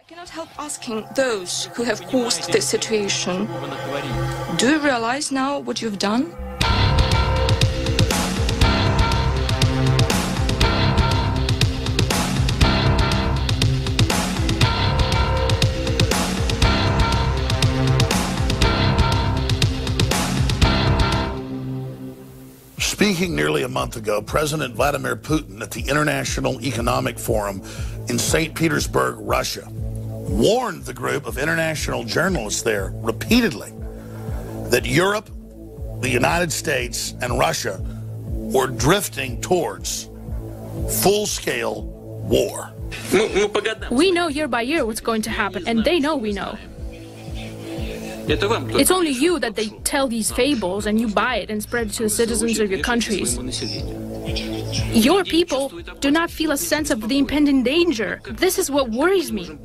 cannot help asking those who have caused this situation, do you realize now what you've done? Speaking nearly a month ago, President Vladimir Putin at the International Economic Forum in St. Petersburg, Russia, warned the group of international journalists there repeatedly that Europe, the United States, and Russia were drifting towards full-scale war. We know year by year what's going to happen, and they know we know. It's only you that they tell these fables and you buy it and spread it to the citizens of your countries. Your people do not feel a sense of the impending danger. This is what worries me.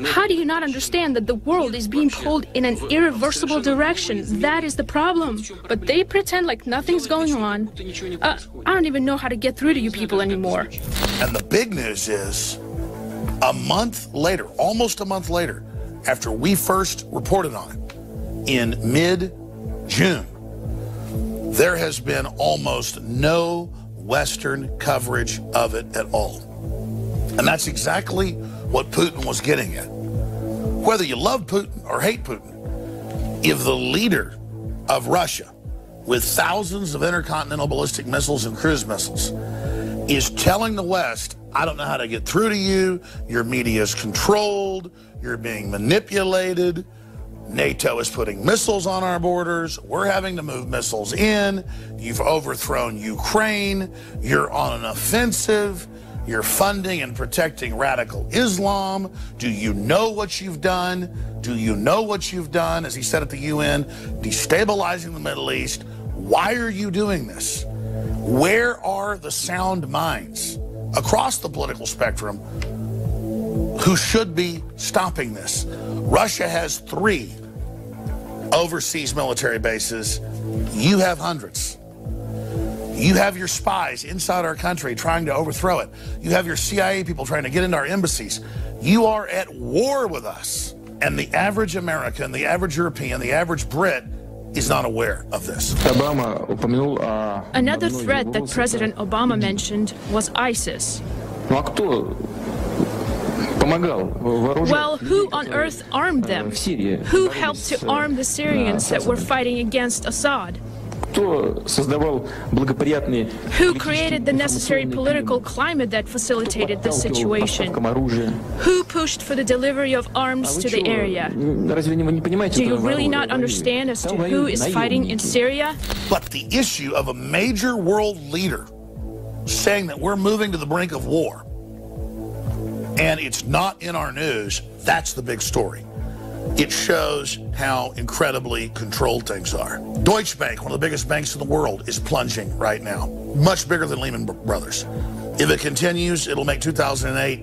How do you not understand that the world is being pulled in an irreversible direction? That is the problem. But they pretend like nothing's going on. I don't even know how to get through to you people anymore. And the big news is, a month later, almost a month later, after we first reported on it, in mid-June, there has been almost no Western coverage of it at all. And that's exactly what Putin was getting at. Whether you love Putin or hate Putin, if the leader of Russia, with thousands of intercontinental ballistic missiles and cruise missiles, is telling the West, I don't know how to get through to you, your media is controlled, you're being manipulated, NATO is putting missiles on our borders, we're having to move missiles in, you've overthrown Ukraine, you're on an offensive, you're funding and protecting radical Islam, do you know what you've done? Do you know what you've done, as he said at the UN, destabilizing the Middle East? Why are you doing this? Where are the sound minds across the political spectrum who should be stopping this? Russia has 3 overseas military bases. You have hundreds. You have your spies inside our country trying to overthrow it. You have your CIA people trying to get into our embassies. You are at war with us. And the average American, the average European, the average Brit is not aware of this. Another threat that President Obama mentioned was ISIS. Well, who on earth armed them? Who helped to arm the Syrians that were fighting against Assad? Who created the necessary political climate that facilitated this situation? Who pushed for the delivery of arms to the area? Do you really not understand as to who is fighting in Syria? But the issue of a major world leader saying that we're moving to the brink of war, and it's not in our news, that's the big story. It shows how incredibly controlled things are. Deutsche Bank, one of the biggest banks in the world, is plunging right now. Much bigger than Lehman Brothers. If it continues, it'll make 2008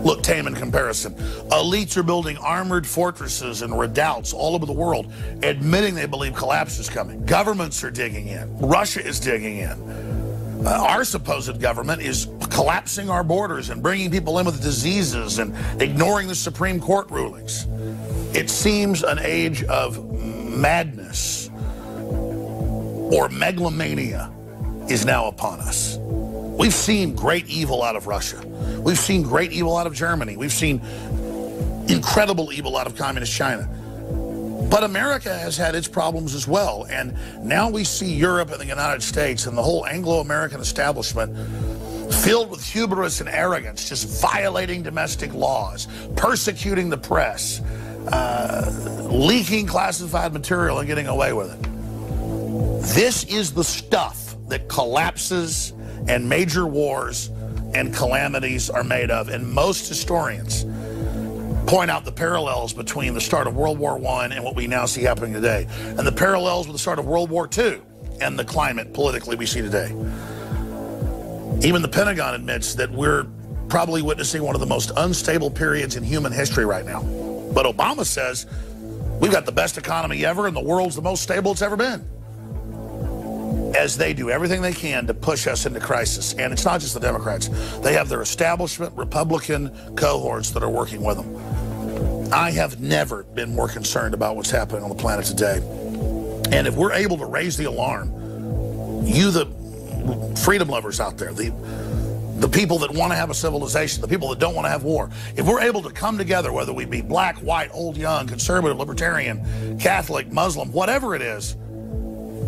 look tame in comparison. Elites are building armored fortresses and redoubts all over the world, admitting they believe collapse is coming. Governments are digging in. Russia is digging in. Our supposed government is collapsing our borders and bringing people in with diseases and ignoring the Supreme Court rulings. It seems an age of madness or megalomania is now upon us. We've seen great evil out of Russia. We've seen great evil out of Germany. We've seen incredible evil out of communist China. But America has had its problems as well, and now we see Europe and the United States and the whole Anglo-American establishment filled with hubris and arrogance, just violating domestic laws, persecuting the press, leaking classified material and getting away with it. This is the stuff that collapses and major wars and calamities are made of, and most historians point out the parallels between the start of World War I and what we now see happening today, and the parallels with the start of World War II and the climate politically we see today. Even the Pentagon admits that we're probably witnessing one of the most unstable periods in human history right now. But Obama says we've got the best economy ever and the world's the most stable it's ever been, as they do everything they can to push us into crisis. And it's not just the Democrats. They have their establishment Republican cohorts that are working with them. I have never been more concerned about what's happening on the planet today. And if we're able to raise the alarm, you, the freedom lovers out there, the people that want to have a civilization, the people that don't want to have war, if we're able to come together, whether we be black, white, old, young, conservative, libertarian, Catholic, Muslim, whatever it is,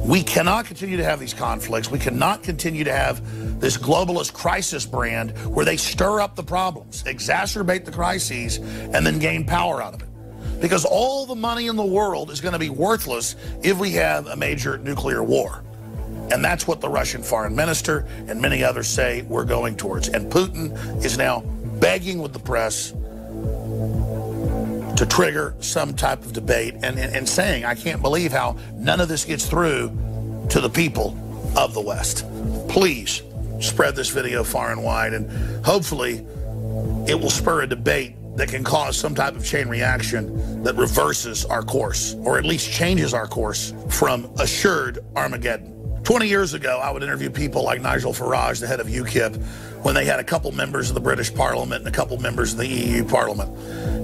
we cannot continue to have these conflicts. We cannot continue to have this globalist crisis brand where they stir up the problems, exacerbate the crises, and then gain power out of it. Because all the money in the world is going to be worthless if we have a major nuclear war. And that's what the Russian foreign minister and many others say we're going towards. And Putin is now begging with the press to trigger some type of debate and saying, I can't believe how none of this gets through to the people of the West. Please spread this video far and wide, and hopefully it will spur a debate that can cause some type of chain reaction that reverses our course, or at least changes our course from assured Armageddon. 20 years ago, I would interview people like Nigel Farage, the head of UKIP, when they had a couple members of the British Parliament and a couple members of the EU Parliament.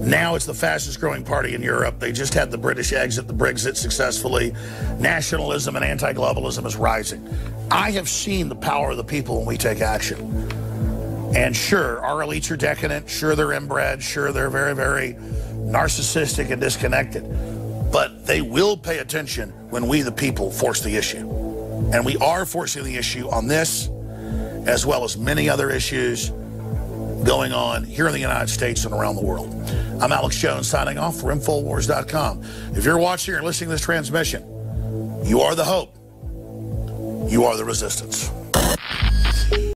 Now it's the fastest growing party in Europe. They just had the British exit, the Brexit successfully. Nationalism and anti-globalism is rising. I have seen the power of the people when we take action. And sure, our elites are decadent. Sure, they're inbred. Sure, they're very, very narcissistic and disconnected. But they will pay attention when we, the people, force the issue. And we are forcing the issue on this, as well as many other issues going on here in the United States and around the world. I'm Alex Jones signing off for Infowars.com. If you're watching or listening to this transmission, you are the hope. You are the resistance.